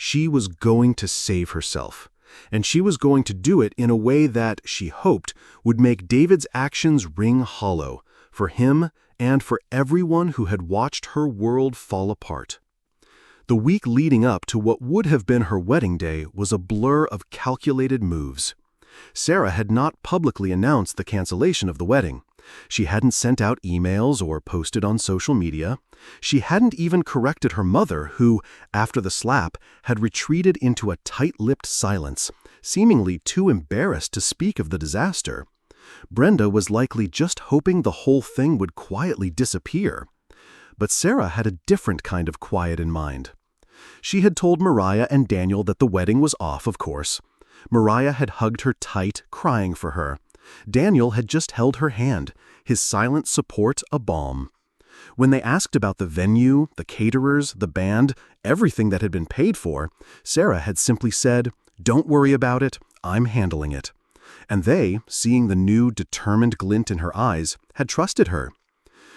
She was going to save herself, and she was going to do it in a way that, she hoped, would make David's actions ring hollow, for him and for everyone who had watched her world fall apart. The week leading up to what would have been her wedding day was a blur of calculated moves. Sarah had not publicly announced the cancellation of the wedding. She hadn't sent out emails or posted on social media. She hadn't even corrected her mother, who, after the slap, had retreated into a tight-lipped silence, seemingly too embarrassed to speak of the disaster. Brenda was likely just hoping the whole thing would quietly disappear. But Sarah had a different kind of quiet in mind. She had told Mariah and Daniel that the wedding was off, of course. Mariah had hugged her tight, crying for her. Daniel had just held her hand, his silent support a balm. When they asked about the venue, the caterers, the band, everything that had been paid for, Sarah had simply said, "Don't worry about it, I'm handling it." And they, seeing the new, determined glint in her eyes, had trusted her.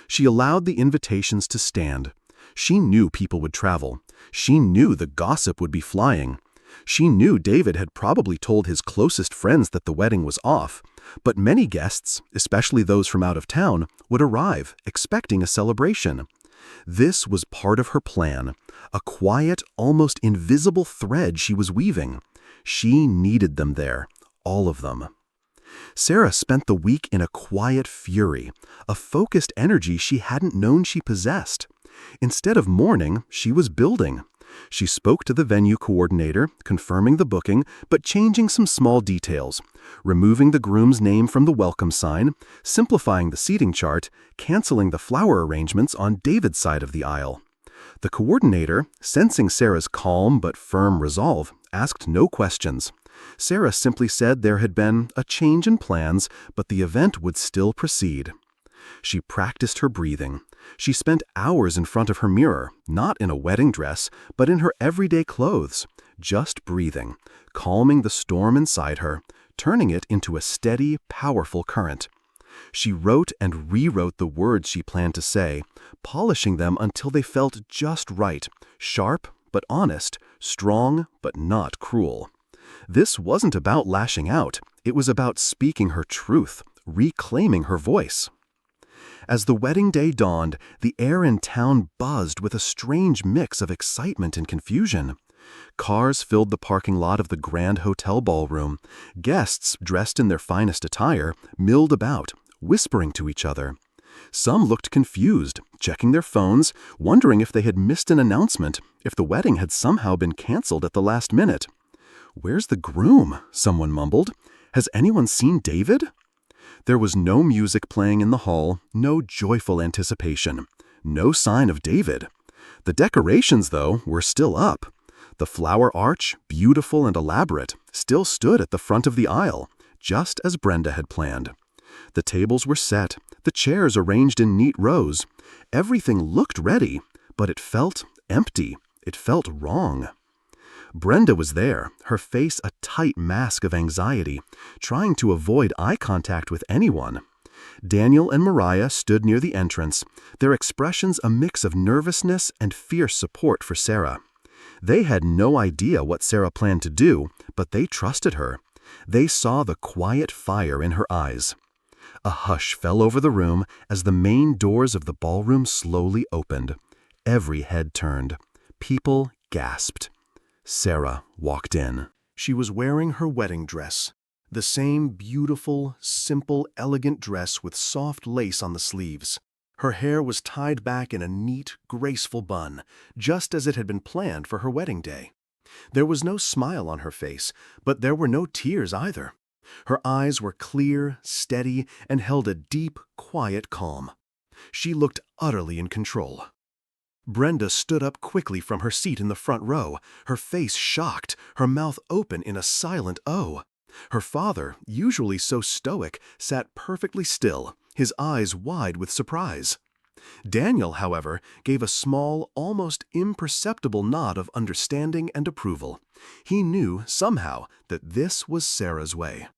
She allowed the invitations to stand. She knew people would travel. She knew the gossip would be flying. She knew David had probably told his closest friends that the wedding was off, but many guests, especially those from out of town, would arrive, expecting a celebration. This was part of her plan, a quiet, almost invisible thread she was weaving. She needed them there, all of them. Sarah spent the week in a quiet fury, a focused energy she hadn't known she possessed. Instead of mourning, she was building. She spoke to the venue coordinator, confirming the booking, but changing some small details, removing the groom's name from the welcome sign, simplifying the seating chart, canceling the flower arrangements on David's side of the aisle. The coordinator, sensing Sarah's calm but firm resolve, asked no questions. Sarah simply said there had been a change in plans, but the event would still proceed. She practiced her breathing. She spent hours in front of her mirror, not in a wedding dress, but in her everyday clothes, just breathing, calming the storm inside her, turning it into a steady, powerful current. She wrote and rewrote the words she planned to say, polishing them until they felt just right, sharp but honest, strong but not cruel. This wasn't about lashing out. It was about speaking her truth, reclaiming her voice. As the wedding day dawned, the air in town buzzed with a strange mix of excitement and confusion. Cars filled the parking lot of the Grand Hotel ballroom. Guests, dressed in their finest attire, milled about, whispering to each other. Some looked confused, checking their phones, wondering if they had missed an announcement, if the wedding had somehow been canceled at the last minute. "Where's the groom?" someone mumbled. "Has anyone seen David?" There was no music playing in the hall, no joyful anticipation, no sign of David. The decorations, though, were still up. The flower arch, beautiful and elaborate, still stood at the front of the aisle, just as Brenda had planned. The tables were set, the chairs arranged in neat rows. Everything looked ready, but it felt empty. It felt wrong. Brenda was there, her face a tight mask of anxiety, trying to avoid eye contact with anyone. Daniel and Mariah stood near the entrance, their expressions a mix of nervousness and fierce support for Sarah. They had no idea what Sarah planned to do, but they trusted her. They saw the quiet fire in her eyes. A hush fell over the room as the main doors of the ballroom slowly opened. Every head turned. People gasped. Sarah walked in. She was wearing her wedding dress, the same beautiful, simple, elegant dress with soft lace on the sleeves. Her hair was tied back in a neat, graceful bun, just as it had been planned for her wedding day. There was no smile on her face, but there were no tears either. Her eyes were clear, steady, and held a deep, quiet calm. She looked utterly in control. Brenda stood up quickly from her seat in the front row, her face shocked, her mouth open in a silent O. Her father, usually so stoic, sat perfectly still, his eyes wide with surprise. Daniel, however, gave a small, almost imperceptible nod of understanding and approval. He knew, somehow, that this was Sarah's way.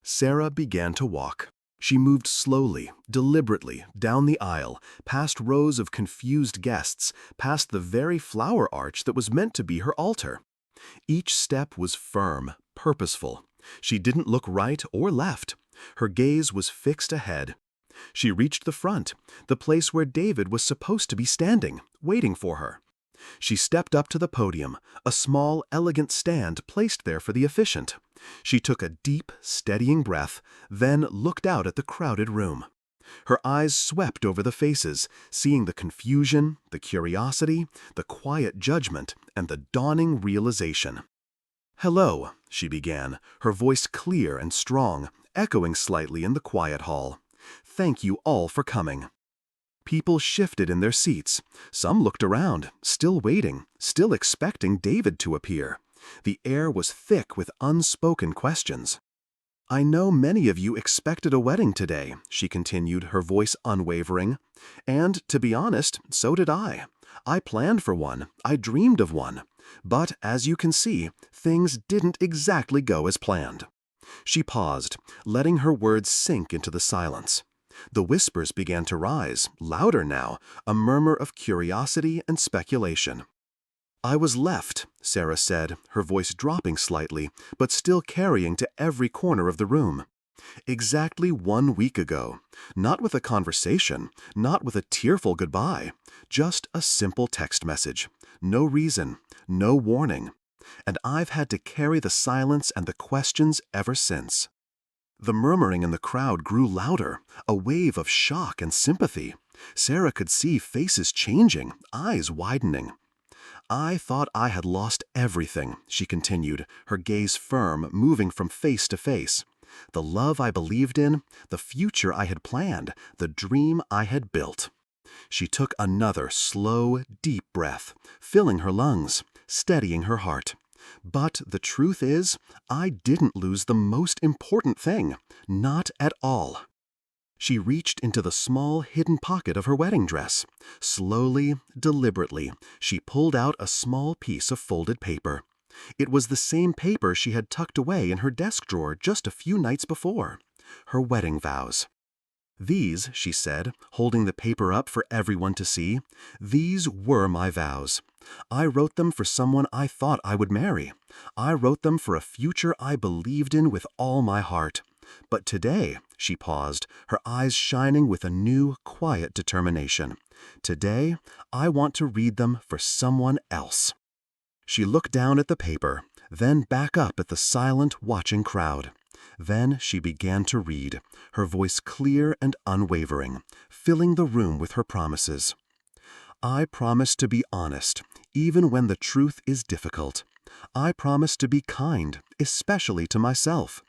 Sarah began to walk. She moved slowly, deliberately, down the aisle, past rows of confused guests, past the very flower arch that was meant to be her altar. Each step was firm, purposeful. She didn't look right or left. Her gaze was fixed ahead. She reached the front, the place where David was supposed to be standing, waiting for her. She stepped up to the podium, a small, elegant stand placed there for the officiant. She took a deep, steadying breath, then looked out at the crowded room. Her eyes swept over the faces, seeing the confusion, the curiosity, the quiet judgment, and the dawning realization. "Hello," she began, her voice clear and strong, echoing slightly in the quiet hall. "Thank you all for coming." People shifted in their seats. Some looked around, still waiting, still expecting David to appear. The air was thick with unspoken questions. "I know many of you expected a wedding today," she continued, her voice unwavering. "And, to be honest, so did I. I planned for one, I dreamed of one. But, as you can see, things didn't exactly go as planned." She paused, letting her words sink into the silence. The whispers began to rise, louder now, a murmur of curiosity and speculation. "I was left," Sarah said, her voice dropping slightly, but still carrying to every corner of the room. "Exactly 1 week ago. Not with a conversation, not with a tearful goodbye, just a simple text message. No reason, no warning. And I've had to carry the silence and the questions ever since." The murmuring in the crowd grew louder, a wave of shock and sympathy. Sarah could see faces changing, eyes widening. "I thought I had lost everything," she continued, her gaze firm, moving from face to face. "The love I believed in, the future I had planned, the dream I had built." She took another slow, deep breath, filling her lungs, steadying her heart. "But the truth is, I didn't lose the most important thing. Not at all." She reached into the small, hidden pocket of her wedding dress. Slowly, deliberately, she pulled out a small piece of folded paper. It was the same paper she had tucked away in her desk drawer just a few nights before. Her wedding vows. "These," she said, holding the paper up for everyone to see, "these were my vows. I wrote them for someone I thought I would marry. I wrote them for a future I believed in with all my heart. But today," she paused, her eyes shining with a new, quiet determination, "today, I want to read them for someone else." She looked down at the paper, then back up at the silent, watching crowd. Then she began to read, her voice clear and unwavering, filling the room with her promises. "I promise to be honest, even when the truth is difficult. I promise to be kind, especially to myself.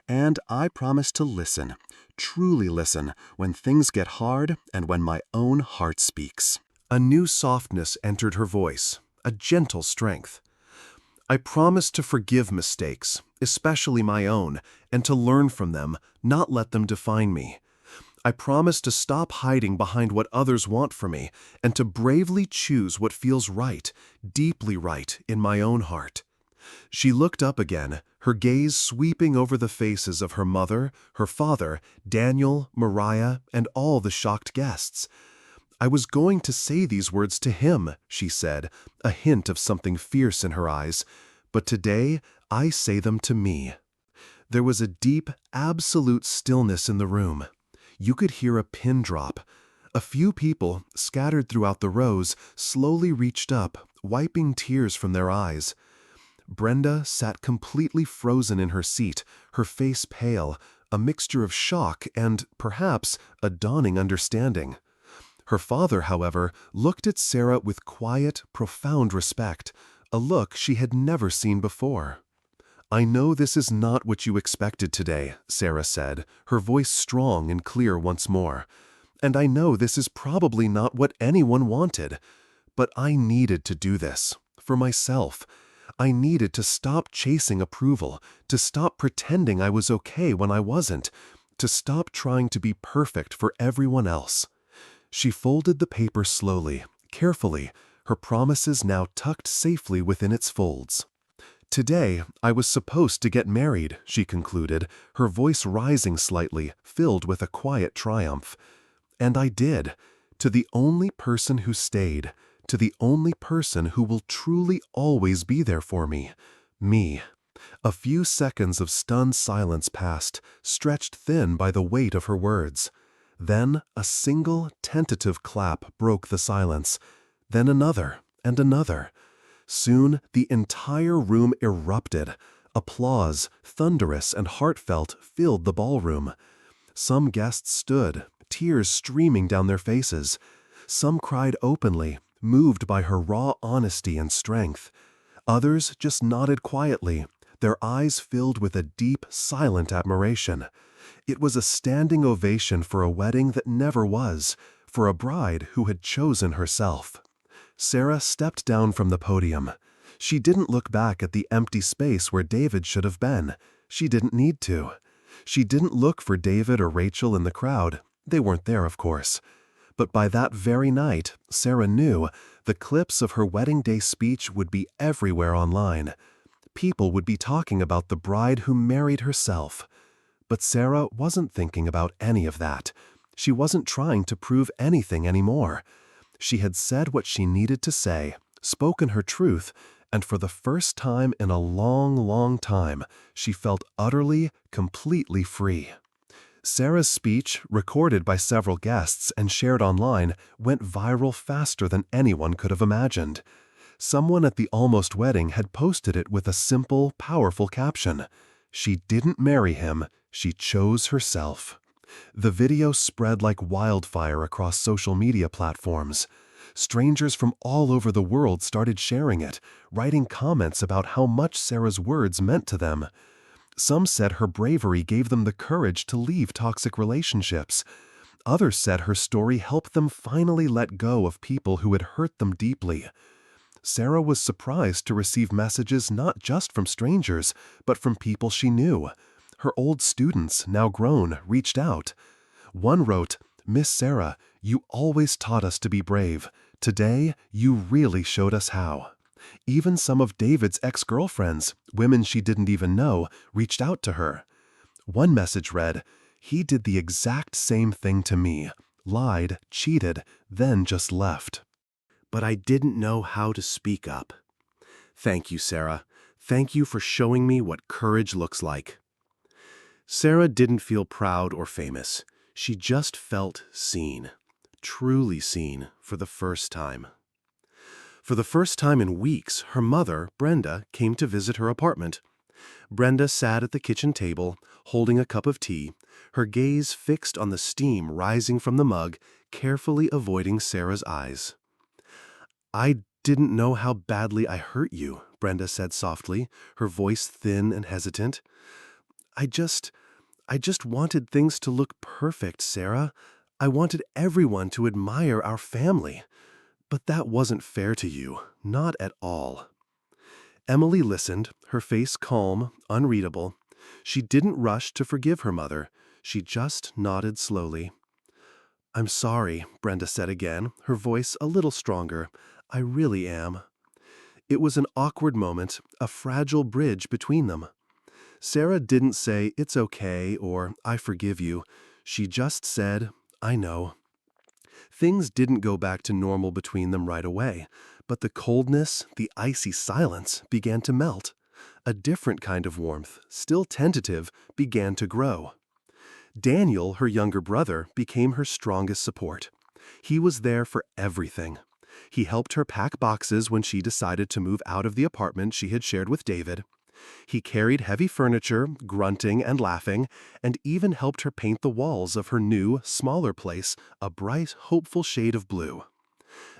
And I promise to listen, truly listen, when things get hard and when my own heart speaks." A new softness entered her voice, a gentle strength. "I promise to forgive mistakes, especially my own, and to learn from them, not let them define me. I promise to stop hiding behind what others want for me, and to bravely choose what feels right, deeply right, in my own heart." She looked up again, her gaze sweeping over the faces of her mother, her father, Daniel, Mariah, and all the shocked guests. "I was going to say these words to him," she said, a hint of something fierce in her eyes, "but today I say them to me." There was a deep, absolute stillness in the room. You could hear a pin drop. A few people, scattered throughout the rows, slowly reached up, wiping tears from their eyes. Brenda sat completely frozen in her seat, her face pale, a mixture of shock and, perhaps, a dawning understanding. Her father, however, looked at Sarah with quiet, profound respect, a look she had never seen before. "I know this is not what you expected today," Sarah said, her voice strong and clear once more. "And I know this is probably not what anyone wanted. But I needed to do this, for myself. I needed to stop chasing approval, to stop pretending I was okay when I wasn't, to stop trying to be perfect for everyone else." She folded the paper slowly, carefully, her promises now tucked safely within its folds. "Today, I was supposed to get married," she concluded, her voice rising slightly, filled with a quiet triumph. "And I did, to the only person who stayed, to the only person who will truly always be there for me, me. A few seconds of stunned silence passed, stretched thin by the weight of her words. Then a single, tentative clap broke the silence. Then another and another. Soon the entire room erupted. Applause, thunderous and heartfelt, filled the ballroom. Some guests stood, tears streaming down their faces. Some cried openly, moved by her raw honesty and strength. Others just nodded quietly, their eyes filled with a deep, silent admiration. It was a standing ovation for a wedding that never was, for a bride who had chosen herself. Sarah stepped down from the podium. She didn't look back at the empty space where David should have been. She didn't need to. She didn't look for David or Rachel in the crowd. They weren't there, of course. But by that very night, Sarah knew the clips of her wedding day speech would be everywhere online. People would be talking about the bride who married herself. But Sarah wasn't thinking about any of that. She wasn't trying to prove anything anymore. She had said what she needed to say, spoken her truth, and for the first time in a long, long time, she felt utterly, completely free. Sarah's speech, recorded by several guests and shared online, went viral faster than anyone could have imagined. Someone at the almost wedding had posted it with a simple, powerful caption. She didn't marry him, she chose herself. The video spread like wildfire across social media platforms. Strangers from all over the world started sharing it, writing comments about how much Sarah's words meant to them. Some said her bravery gave them the courage to leave toxic relationships. Others said her story helped them finally let go of people who had hurt them deeply. Sarah was surprised to receive messages not just from strangers, but from people she knew. Her old students, now grown, reached out. One wrote, "Miss Sarah, you always taught us to be brave. Today, you really showed us how." Even some of David's ex-girlfriends, women she didn't even know, reached out to her. One message read, "He did the exact same thing to me. Lied, cheated, then just left. But I didn't know how to speak up. Thank you, Sarah. Thank you for showing me what courage looks like." Sarah didn't feel proud or famous. She just felt seen. Truly seen for the first time. For the first time in weeks, her mother, Brenda, came to visit her apartment. Brenda sat at the kitchen table, holding a cup of tea, her gaze fixed on the steam rising from the mug, carefully avoiding Sarah's eyes. "I didn't know how badly I hurt you," Brenda said softly, her voice thin and hesitant. I just wanted things to look perfect, Sarah. I wanted everyone to admire our family. But that wasn't fair to you, not at all." Emily listened, her face calm, unreadable. She didn't rush to forgive her mother. She just nodded slowly. "I'm sorry," Brenda said again, her voice a little stronger. "I really am." It was an awkward moment, a fragile bridge between them. Sarah didn't say, "It's okay," or "I forgive you." She just said, "I know." Things didn't go back to normal between them right away, but the coldness, the icy silence, began to melt. A different kind of warmth, still tentative, began to grow. Daniel, her younger brother, became her strongest support. He was there for everything. He helped her pack boxes when she decided to move out of the apartment she had shared with David. He carried heavy furniture, grunting and laughing, and even helped her paint the walls of her new, smaller place a bright, hopeful shade of blue.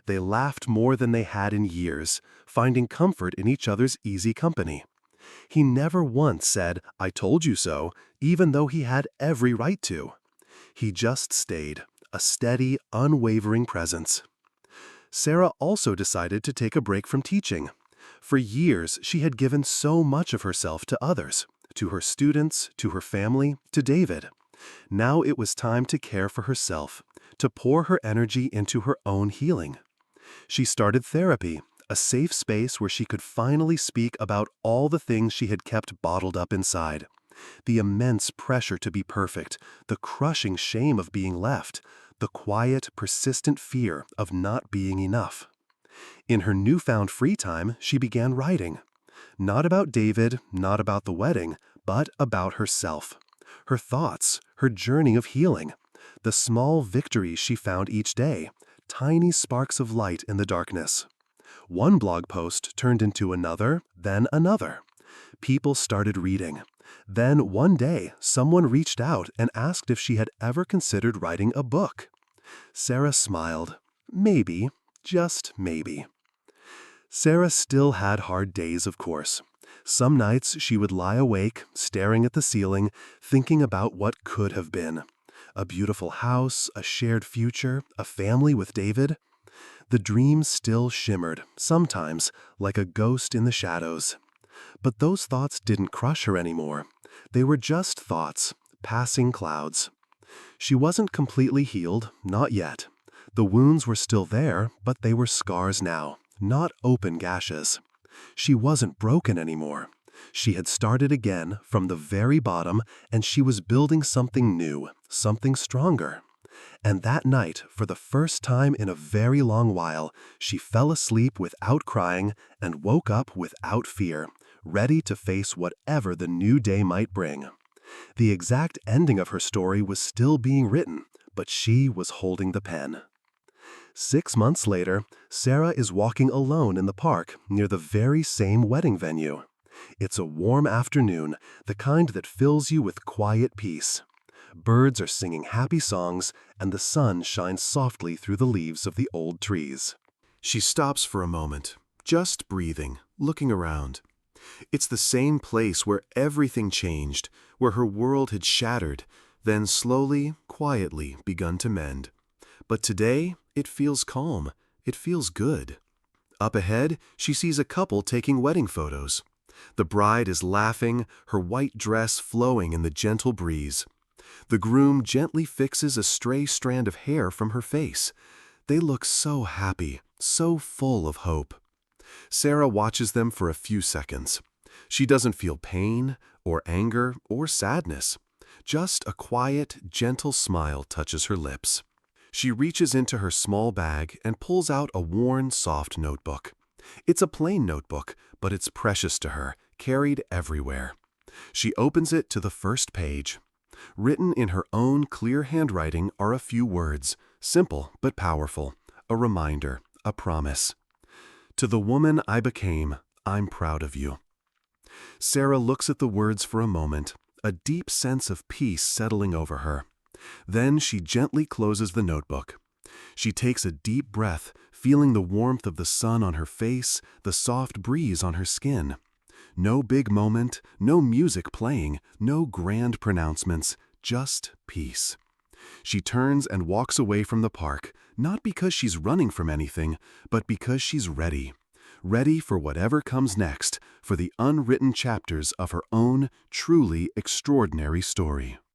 They laughed more than they had in years, finding comfort in each other's easy company. He never once said, "I told you so," even though he had every right to. He just stayed, a steady, unwavering presence. Sarah also decided to take a break from teaching. For years, she had given so much of herself to others, to her students, to her family, to David. Now it was time to care for herself, to pour her energy into her own healing. She started therapy, a safe space where she could finally speak about all the things she had kept bottled up inside. The immense pressure to be perfect, the crushing shame of being left, the quiet, persistent fear of not being enough. In her newfound free time, she began writing. Not about David, not about the wedding, but about herself. Her thoughts, her journey of healing, the small victories she found each day, tiny sparks of light in the darkness. One blog post turned into another, then another. People started reading. Then one day, someone reached out and asked if she had ever considered writing a book. Sarah smiled. Maybe, just maybe. Sarah still had hard days, of course. Some nights she would lie awake, staring at the ceiling, thinking about what could have been. A beautiful house, a shared future, a family with David. The dream still shimmered, sometimes, like a ghost in the shadows. But those thoughts didn't crush her anymore. They were just thoughts, passing clouds. She wasn't completely healed, not yet. The wounds were still there, but they were scars now, not open gashes. She wasn't broken anymore. She had started again from the very bottom, and she was building something new, something stronger. And that night, for the first time in a very long while, she fell asleep without crying and woke up without fear, ready to face whatever the new day might bring. The exact ending of her story was still being written, but she was holding the pen. 6 months later, Sarah is walking alone in the park near the very same wedding venue. It's a warm afternoon, the kind that fills you with quiet peace. Birds are singing happy songs, and the sun shines softly through the leaves of the old trees. She stops for a moment, just breathing, looking around. It's the same place where everything changed, where her world had shattered, then slowly, quietly begun to mend. But today, it feels calm. It feels good. Up ahead, she sees a couple taking wedding photos. The bride is laughing, her white dress flowing in the gentle breeze. The groom gently fixes a stray strand of hair from her face. They look so happy, so full of hope. Sarah watches them for a few seconds. She doesn't feel pain, or anger, or sadness. Just a quiet, gentle smile touches her lips. She reaches into her small bag and pulls out a worn, soft notebook. It's a plain notebook, but it's precious to her, carried everywhere. She opens it to the first page. Written in her own clear handwriting are a few words, simple but powerful, a reminder, a promise. To the woman I became, I'm proud of you. Sarah looks at the words for a moment, a deep sense of peace settling over her. Then she gently closes the notebook. She takes a deep breath, feeling the warmth of the sun on her face, the soft breeze on her skin. No big moment, no music playing, no grand pronouncements, just peace. She turns and walks away from the park, not because she's running from anything, but because she's ready. Ready for whatever comes next, for the unwritten chapters of her own truly extraordinary story.